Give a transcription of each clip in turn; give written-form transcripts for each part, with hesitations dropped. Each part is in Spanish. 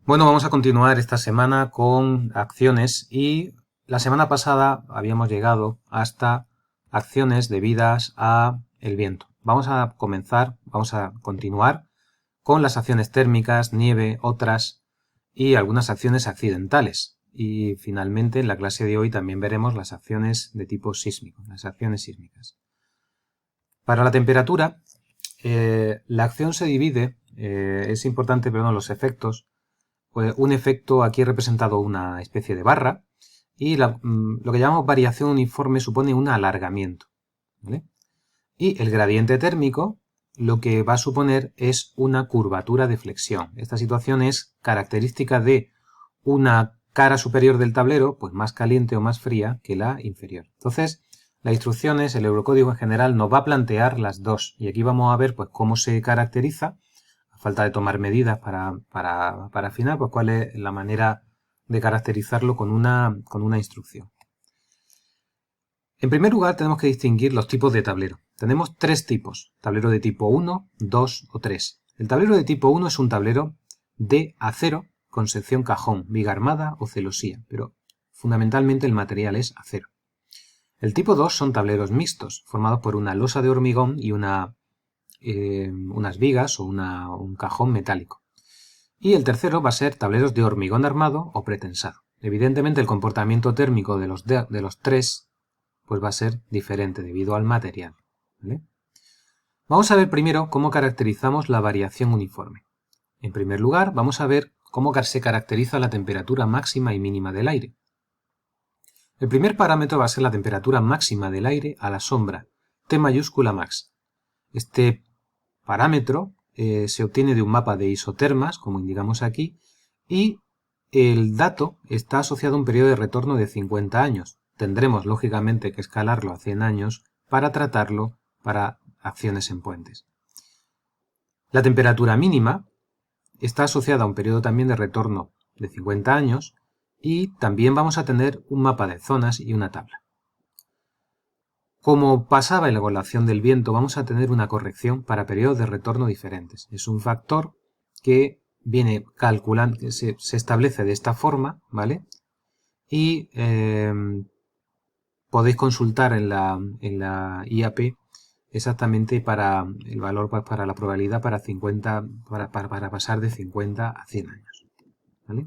Bueno, vamos a continuar esta semana con acciones y la semana pasada habíamos llegado hasta acciones debidas a el viento. Vamos a continuar con las acciones térmicas, nieve, otras y algunas acciones accidentales. Y finalmente en la clase de hoy también veremos las acciones de tipo sísmico, las acciones sísmicas. Para la temperatura, la acción se divide, es importante ver los efectos. Pues un efecto aquí representado una especie de barra y lo que llamamos variación uniforme supone un alargamiento, ¿vale? Y el gradiente térmico lo que va a suponer es una curvatura de flexión. Esta situación es característica de una cara superior del tablero, pues más caliente o más fría que la inferior. Entonces, las instrucciones, el eurocódigo en general nos va a plantear las dos y aquí vamos a ver pues cómo se caracteriza a falta de tomar medidas para afinar, pues cuál es la manera de caracterizarlo con una instrucción. En primer lugar, tenemos que distinguir los tipos de tablero. Tenemos tres tipos, tablero de tipo 1, 2 o 3. El tablero de tipo 1 es un tablero de acero con sección cajón, viga armada o celosía, pero fundamentalmente el material es acero. El tipo 2 son tableros mixtos, formados por una losa de hormigón y unas vigas o un cajón metálico. Y el tercero va a ser tableros de hormigón armado o pretensado. Evidentemente el comportamiento térmico de los tres pues va a ser diferente debido al material, ¿vale? Vamos a ver primero cómo caracterizamos la variación uniforme. En primer lugar, vamos a ver cómo se caracteriza la temperatura máxima y mínima del aire. El primer parámetro va a ser la temperatura máxima del aire a la sombra, T mayúscula max. Este parámetro se obtiene de un mapa de isotermas, como indicamos aquí, y el dato está asociado a un periodo de retorno de 50 años. Tendremos, lógicamente, que escalarlo a 100 años para tratarlo para acciones en puentes. La temperatura mínima está asociada a un periodo también de retorno de 50 años y también vamos a tener un mapa de zonas y una tabla. Como pasaba en la evaluación del viento, vamos a tener una corrección para periodos de retorno diferentes. Es un factor que viene calculando, que se establece de esta forma, ¿vale? Y podéis consultar en la IAP exactamente para el valor para la probabilidad para 50, para pasar de 50 a 100 años, ¿vale?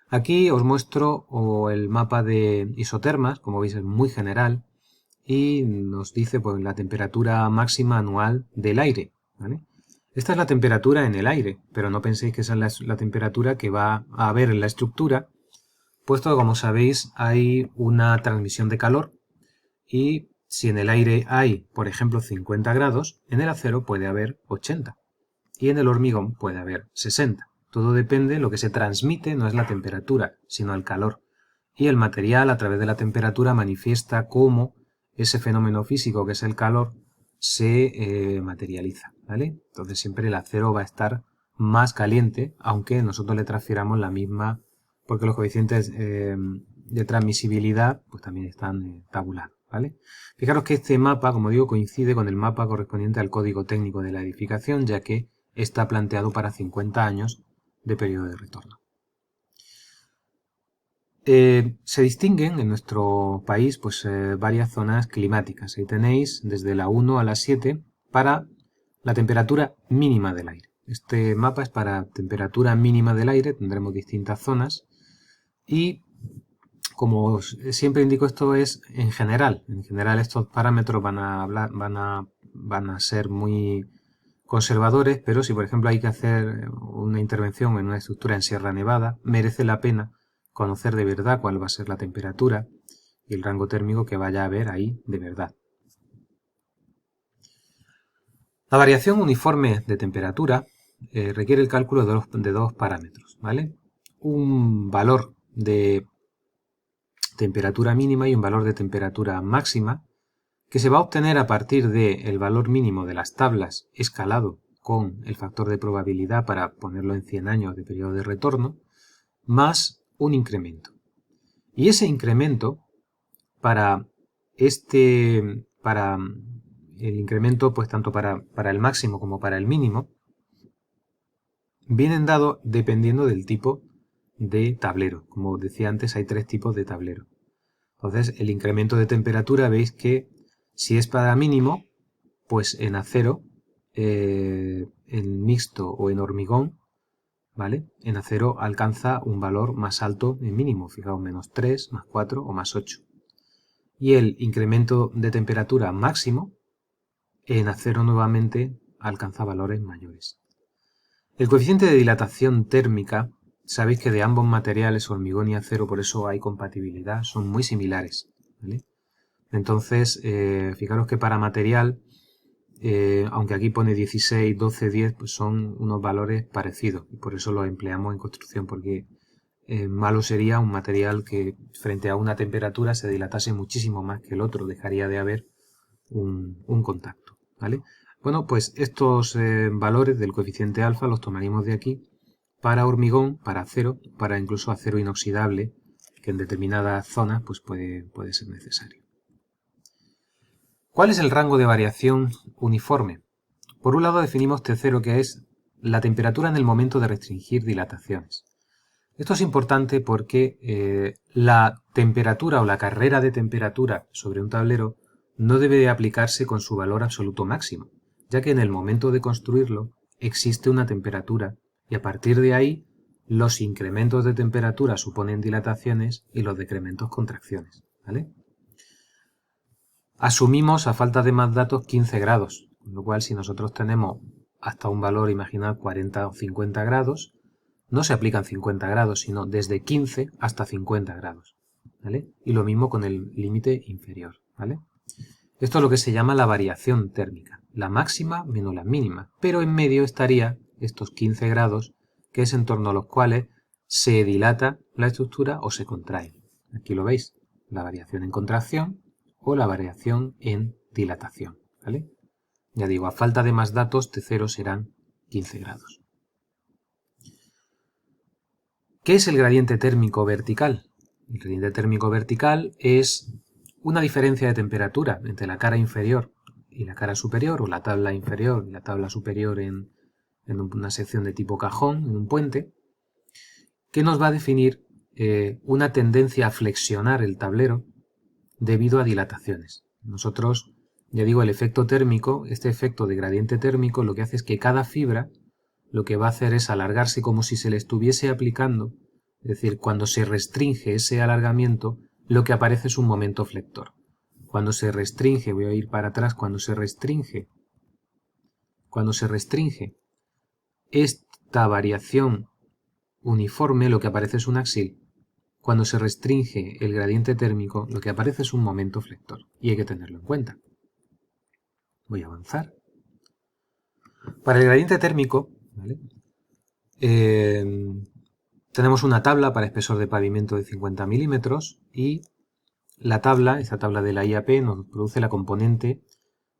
Aquí os muestro el mapa de isotermas, como veis es muy general, y nos dice pues, la temperatura máxima anual del aire, ¿vale? Esta es la temperatura en el aire, pero no penséis que esa es la temperatura que va a haber en la estructura, puesto que, como sabéis, hay una transmisión de calor y si en el aire hay, por ejemplo, 50 grados, en el acero puede haber 80 y en el hormigón puede haber 60. Todo depende, lo que se transmite no es la temperatura, sino el calor. Y el material, a través de la temperatura, manifiesta cómo ese fenómeno físico que es el calor se materializa, ¿vale? Entonces siempre el acero va a estar más caliente, aunque nosotros le transfiramos la misma, porque los coeficientes de transmisibilidad pues también están tabulados, ¿vale? Fijaros que este mapa, como digo, coincide con el mapa correspondiente al código técnico de la edificación, ya que está planteado para 50 años de periodo de retorno. Se distinguen en nuestro país pues, varias zonas climáticas. Ahí tenéis desde la 1 a la 7 para la temperatura mínima del aire. Este mapa es para temperatura mínima del aire, tendremos distintas zonas y como siempre indico, esto es en general. En general estos parámetros van a ser muy conservadores, pero si por ejemplo hay que hacer una intervención en una estructura en Sierra Nevada, merece la pena conocer de verdad cuál va a ser la temperatura y el rango térmico que vaya a haber ahí de verdad. La variación uniforme de temperatura requiere el cálculo de dos parámetros, ¿vale? Un valor de temperatura mínima y un valor de temperatura máxima que se va a obtener a partir del valor mínimo de las tablas escalado con el factor de probabilidad para ponerlo en 100 años de periodo de retorno, más un incremento. Y ese incremento para para el incremento, pues tanto para el máximo como para el mínimo, vienen dados dependiendo del tipo de tablero. Como decía antes, hay 3 tipos de tablero. Entonces, el incremento de temperatura, veis que si es para mínimo, pues en acero, en mixto o en hormigón, ¿vale? En acero alcanza un valor más alto en mínimo, fijaos, -3, +4 o +8. Y el incremento de temperatura máximo, en acero nuevamente alcanza valores mayores. El coeficiente de dilatación térmica, sabéis que de ambos materiales, hormigón y acero, por eso hay compatibilidad, son muy similares, ¿vale? Entonces, fijaros que para material, aunque aquí pone 16, 12, 10, pues son unos valores parecidos, y por eso los empleamos en construcción, porque malo sería un material que frente a una temperatura se dilatase muchísimo más que el otro, dejaría de haber un contacto, ¿vale? Bueno, pues estos valores del coeficiente alfa los tomaríamos de aquí para hormigón, para acero, para incluso acero inoxidable, que en determinadas zonas pues puede ser necesario. ¿Cuál es el rango de variación uniforme? Por un lado definimos T0, que es la temperatura en el momento de restringir dilataciones. Esto es importante porque la temperatura o la carrera de temperatura sobre un tablero no debe de aplicarse con su valor absoluto máximo, ya que en el momento de construirlo existe una temperatura y a partir de ahí los incrementos de temperatura suponen dilataciones y los decrementos contracciones, ¿vale? Asumimos, a falta de más datos, 15 grados, con lo cual si nosotros tenemos hasta un valor, imaginad 40 o 50 grados, no se aplican 50 grados, sino desde 15 hasta 50 grados, ¿vale? Y lo mismo con el límite inferior, ¿vale? Esto es lo que se llama la variación térmica, la máxima menos la mínima, pero en medio estaría estos 15 grados, que es en torno a los cuales se dilata la estructura o se contrae. Aquí lo veis, la variación en contracción o la variación en dilatación, ¿vale? Ya digo, a falta de más datos, T0 serán 15 grados. ¿Qué es el gradiente térmico vertical? El gradiente térmico vertical es una diferencia de temperatura entre la cara inferior y la cara superior, o la tabla inferior y la tabla superior en una sección de tipo cajón, en un puente, que nos va a definir una tendencia a flexionar el tablero debido a dilataciones. Nosotros, ya digo, el efecto térmico, este efecto de gradiente térmico, lo que hace es que cada fibra lo que va a hacer es alargarse como si se le estuviese aplicando, es decir, cuando se restringe ese alargamiento, lo que aparece es un momento flector. Cuando se restringe, voy a ir para atrás, cuando se restringe esta variación uniforme, lo que aparece es un axil. Cuando se restringe el gradiente térmico, lo que aparece es un momento flector, y hay que tenerlo en cuenta. Voy a avanzar. Para el gradiente térmico, ¿vale? Tenemos una tabla para espesor de pavimento de 50 milímetros y esta tabla de la IAP, nos produce la componente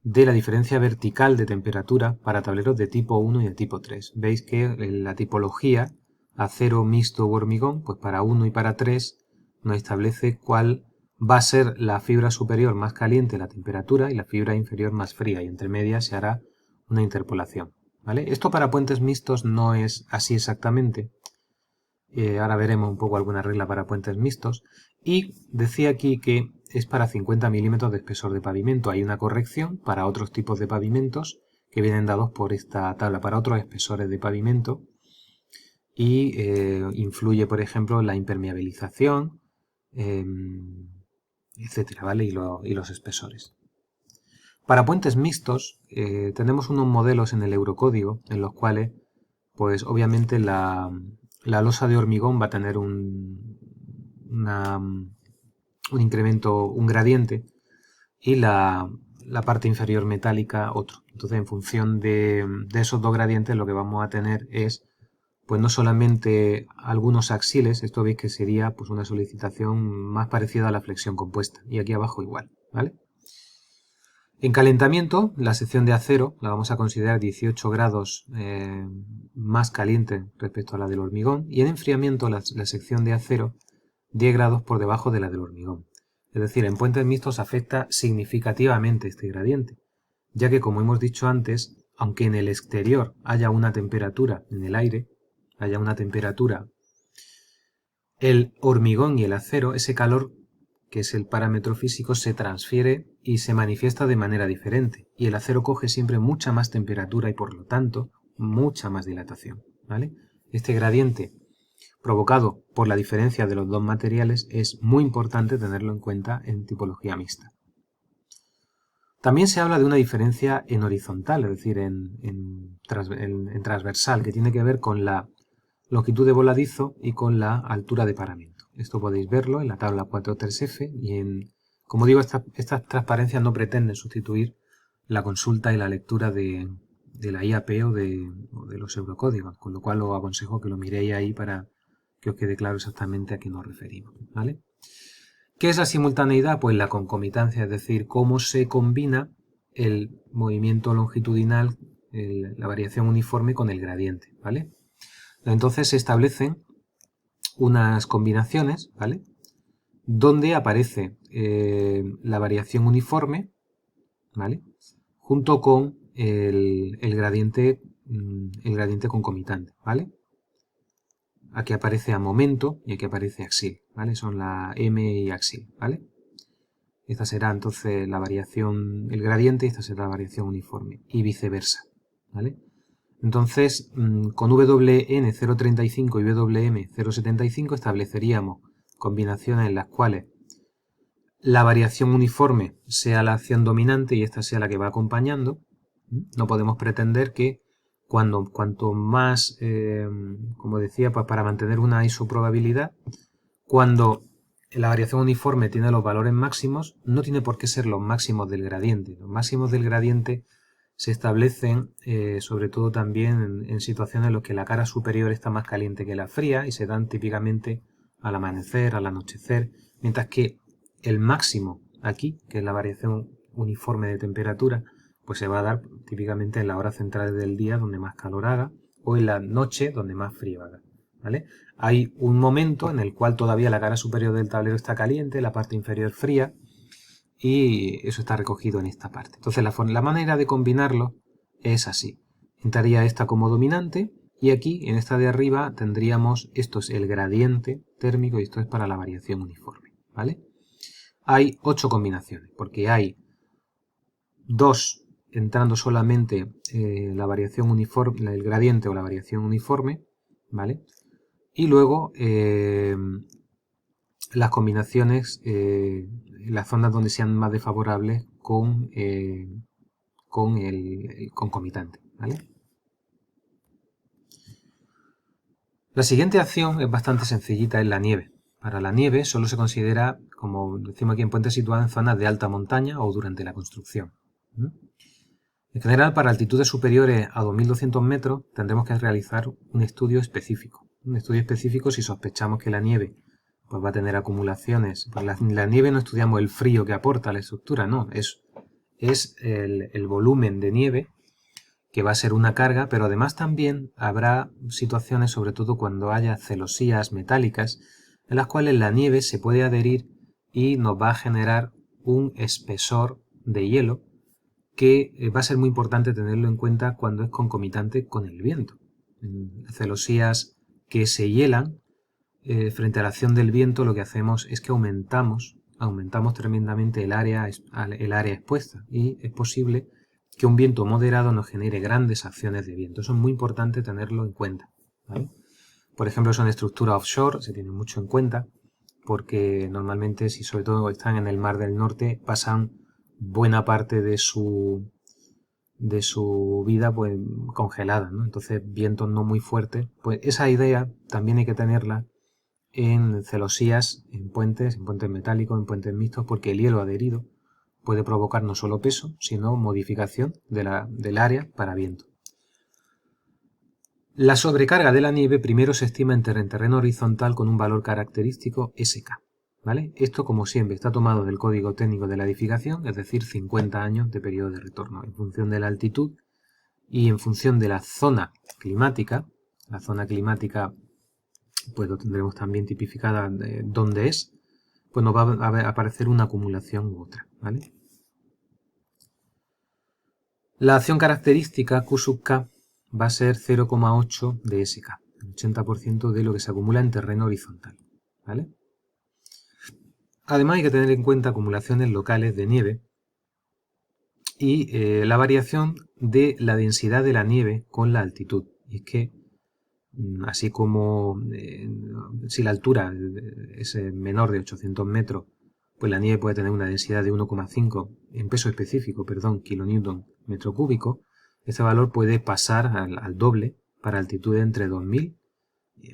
de la diferencia vertical de temperatura para tableros de tipo 1 y de tipo 3. Veis que la tipología acero, mixto u hormigón, pues para 1 y para 3 nos establece cuál va a ser la fibra superior más caliente, la temperatura, y la fibra inferior más fría, y entre medias se hará una interpolación, ¿vale? Esto para puentes mixtos no es así exactamente. Ahora veremos un poco alguna regla para puentes mixtos. Y decía aquí que es para 50 milímetros de espesor de pavimento. Hay una corrección para otros tipos de pavimentos que vienen dados por esta tabla para otros espesores de pavimento. Y influye, por ejemplo, la impermeabilización, etcétera, ¿vale? Y los espesores. Para puentes mixtos tenemos unos modelos en el Eurocódigo en los cuales, pues obviamente la losa de hormigón va a tener un incremento, un gradiente, y la parte inferior metálica otro. Entonces, en función de esos dos gradientes, lo que vamos a tener es, pues no solamente algunos axiles, esto veis que sería pues una solicitación más parecida a la flexión compuesta, y aquí abajo igual, ¿vale? En calentamiento, la sección de acero la vamos a considerar 18 grados más caliente respecto a la del hormigón, y en enfriamiento la sección de acero 10 grados por debajo de la del hormigón. Es decir, en puentes mixtos afecta significativamente este gradiente, ya que, como hemos dicho antes, aunque en el exterior haya una temperatura en el aire, haya una temperatura, el hormigón y el acero, ese calor, que es el parámetro físico, se transfiere y se manifiesta de manera diferente. Y el acero coge siempre mucha más temperatura y por lo tanto mucha más dilatación, ¿vale? Este gradiente provocado por la diferencia de los dos materiales es muy importante tenerlo en cuenta en tipología mixta. También se habla de una diferencia en horizontal, es decir, en transversal, que tiene que ver con la longitud de voladizo y con la altura de paramento. Esto podéis verlo en la tabla 4.3f y como digo, estas transparencias no pretenden sustituir la consulta y la lectura de la IAP o de los eurocódigos, con lo cual os aconsejo que lo miréis ahí para que os quede claro exactamente a qué nos referimos, ¿vale? ¿Qué es la simultaneidad? Pues la concomitancia, es decir, cómo se combina el movimiento longitudinal, la variación uniforme con el gradiente, ¿vale? Entonces se establecen unas combinaciones, ¿vale? Donde aparece la variación uniforme, ¿vale? Junto con el gradiente concomitante, ¿vale? Aquí aparece a momento y aquí aparece axil, ¿vale? Son la M y axil, ¿vale? Esta será entonces la variación, el gradiente, y esta será la variación uniforme, y viceversa, ¿vale? Entonces, con WN 0.35 y WM 0.75 estableceríamos combinaciones en las cuales la variación uniforme sea la acción dominante y esta sea la que va acompañando. No podemos pretender que cuanto más, como decía, pues para mantener una isoprobabilidad, cuando la variación uniforme tiene los valores máximos, no tiene por qué ser los máximos del gradiente. Los máximos del gradiente se establecen sobre todo también en situaciones en las que la cara superior está más caliente que la fría y se dan típicamente al amanecer, al anochecer, mientras que el máximo aquí, que es la variación uniforme de temperatura, pues se va a dar típicamente en la hora central del día donde más calor haga o en la noche donde más frío haga, ¿vale? Hay un momento en el cual todavía la cara superior del tablero está caliente, la parte inferior fría, y eso está recogido en esta parte. Entonces la manera de combinarlo es así. Entraría esta como dominante y aquí en esta de arriba tendríamos, esto es el gradiente térmico y esto es para la variación uniforme, ¿vale? Hay 8 combinaciones porque hay 2 entrando solamente la variación uniforme, el gradiente o la variación uniforme, ¿vale? Y luego las combinaciones, las zonas donde sean más desfavorables con el concomitante, ¿vale? La siguiente acción es bastante sencillita, es la nieve. Para la nieve solo se considera, como decimos aquí en puentes situados en zonas de alta montaña o durante la construcción. En general, para altitudes superiores a 2200 metros tendremos que realizar un estudio específico. Un estudio específico si sospechamos que la nieve pues va a tener acumulaciones. Pues la nieve no estudiamos el frío que aporta a la estructura, no, es el volumen de nieve que va a ser una carga, pero además también habrá situaciones, sobre todo cuando haya celosías metálicas, en las cuales la nieve se puede adherir y nos va a generar un espesor de hielo que va a ser muy importante tenerlo en cuenta cuando es concomitante con el viento. Celosías que se hielan frente a la acción del viento, lo que hacemos es que aumentamos tremendamente el área expuesta y es posible que un viento moderado nos genere grandes acciones de viento. Eso es muy importante tenerlo en cuenta, ¿vale? Por ejemplo, son estructuras offshore, se tienen mucho en cuenta porque normalmente, si sobre todo están en el Mar del Norte, pasan buena parte de su vida pues congelada, ¿no? Entonces vientos no muy fuertes, pues esa idea también hay que tenerla en celosías, en puentes metálicos, en puentes mixtos, porque el hielo adherido puede provocar no solo peso, sino modificación del área para viento. La sobrecarga de la nieve primero se estima en terreno horizontal con un valor característico SK, ¿vale? Esto, como siempre, está tomado del código técnico de la edificación, es decir, 50 años de periodo de retorno, en función de la altitud y en función de la zona climática. La zona climática pues lo tendremos también tipificada dónde es, pues nos va a aparecer una acumulación u otra, ¿vale? La acción característica Q sub K va a ser 0,8 de SK. el 80% de lo que se acumula en terreno horizontal, ¿vale? Además hay que tener en cuenta acumulaciones locales de nieve y la variación de la densidad de la nieve con la altitud. Y es que, así como si la altura es menor de 800 metros, pues la nieve puede tener una densidad de 1,5 en peso específico, perdón, kilonewton metro cúbico. Este valor puede pasar al doble para altitudes entre 2000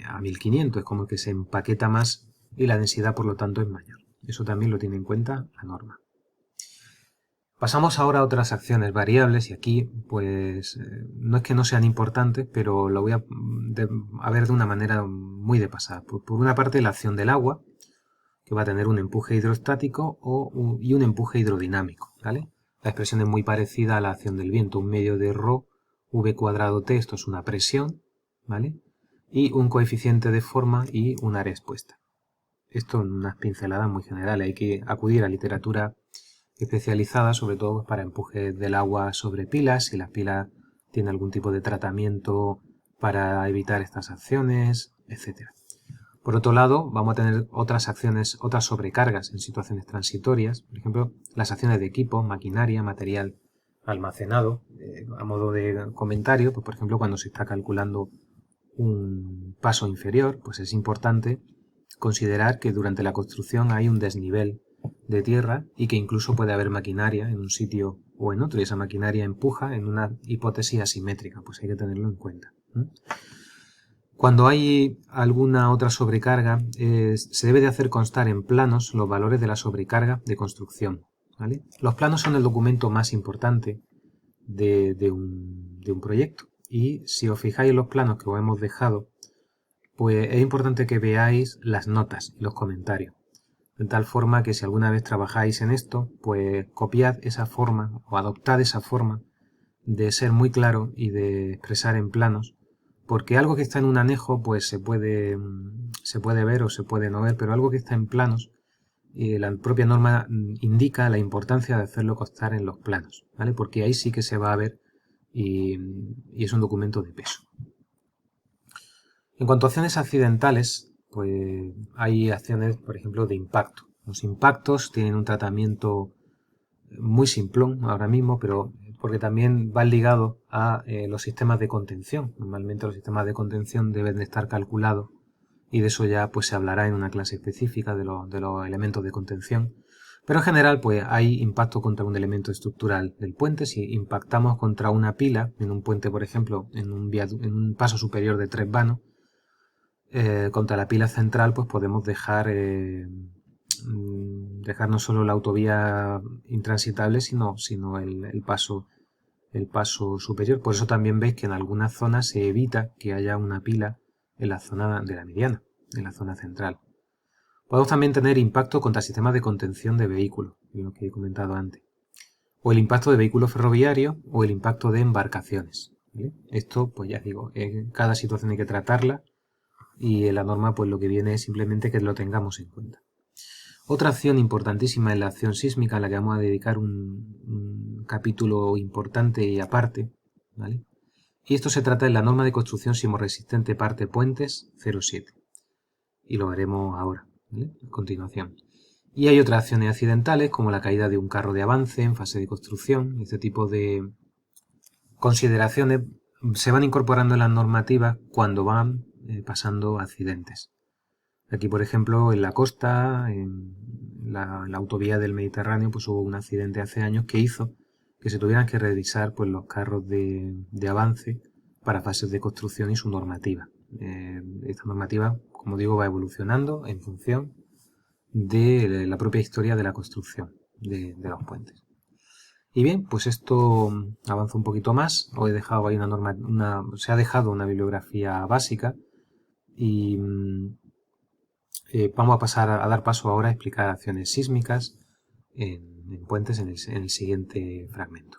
a 1500, es como que se empaqueta más y la densidad por lo tanto es mayor. Eso también lo tiene en cuenta la norma. Pasamos ahora a otras acciones variables y aquí pues no es que no sean importantes, pero lo voy a ver de una manera muy de pasada. Por una parte, la acción del agua, que va a tener un empuje hidrostático y un empuje hidrodinámico, ¿vale? La expresión es muy parecida a la acción del viento, un medio de ρ v cuadrado t, esto es una presión, ¿vale? Y un coeficiente de forma y un área expuesta. Esto en unas pinceladas muy generales, hay que acudir a literatura especializada, sobre todo para empuje del agua sobre pilas, si las pilas tienen algún tipo de tratamiento para evitar estas acciones, etc. Por otro lado, vamos a tener otras acciones, otras sobrecargas en situaciones transitorias, por ejemplo, las acciones de equipo, maquinaria, material almacenado. A modo de comentario, pues por ejemplo, cuando se está calculando un paso inferior, pues es importante considerar que durante la construcción hay un desnivel de tierra y que incluso puede haber maquinaria en un sitio o en otro y esa maquinaria empuja en una hipótesis asimétrica, pues hay que tenerlo en cuenta. Cuando hay alguna otra sobrecarga, se debe de hacer constar en planos los valores de la sobrecarga de construcción, ¿vale? Los planos son el documento más importante de un proyecto y si os fijáis en los planos que os hemos dejado, pues es importante que veáis las notas y los comentarios. De tal forma que si alguna vez trabajáis en esto, pues copiad esa forma o adoptad esa forma de ser muy claro y de expresar en planos, porque algo que está en un anejo pues se puede ver o se puede no ver, pero algo que está en planos, la propia norma indica la importancia de hacerlo constar en los planos, ¿vale? Porque ahí sí que se va a ver y es un documento de peso. En cuanto a acciones accidentales, pues hay acciones, por ejemplo, de impacto. Los impactos tienen un tratamiento muy simplón ahora mismo, pero porque también van ligados a los sistemas de contención. Normalmente los sistemas de contención deben de estar calculados y de eso ya pues se hablará en una clase específica de los elementos de contención. Pero en general pues hay impacto contra un elemento estructural del puente. Si impactamos contra una pila en un puente, por ejemplo, en un paso superior de 3 vanos, contra la pila central pues podemos dejar no solo la autovía intransitable sino el paso superior. Por eso también veis que en algunas zonas se evita que haya una pila en la zona de la mediana, en la zona central. Podemos también tener impacto contra sistemas de contención de vehículos, lo que he comentado antes, o el impacto de vehículos ferroviarios o el impacto de embarcaciones, ¿vale? Esto pues ya digo, en cada situación hay que tratarla y en la norma pues lo que viene es simplemente que lo tengamos en cuenta. Otra acción importantísima es la acción sísmica, a la que vamos a dedicar un capítulo importante y aparte, ¿vale? Y esto se trata de la norma de construcción sismorresistente parte puentes 07. Y lo veremos ahora, ¿vale? A continuación. Y hay otras acciones accidentales como la caída de un carro de avance en fase de construcción. Este tipo de consideraciones se van incorporando en las normativas cuando van pasando accidentes. Aquí, por ejemplo, en la costa, en la autovía del Mediterráneo, pues hubo un accidente hace años que hizo que se tuvieran que revisar pues, los carros de avance para fases de construcción y su normativa. Esta normativa, como digo, va evolucionando en función de la propia historia de la construcción de los puentes. Y bien, pues esto avanza un poquito más. Os he dejado ahí se ha dejado una bibliografía básica y vamos a pasar a dar paso ahora a explicar acciones sísmicas en puentes en el siguiente fragmento.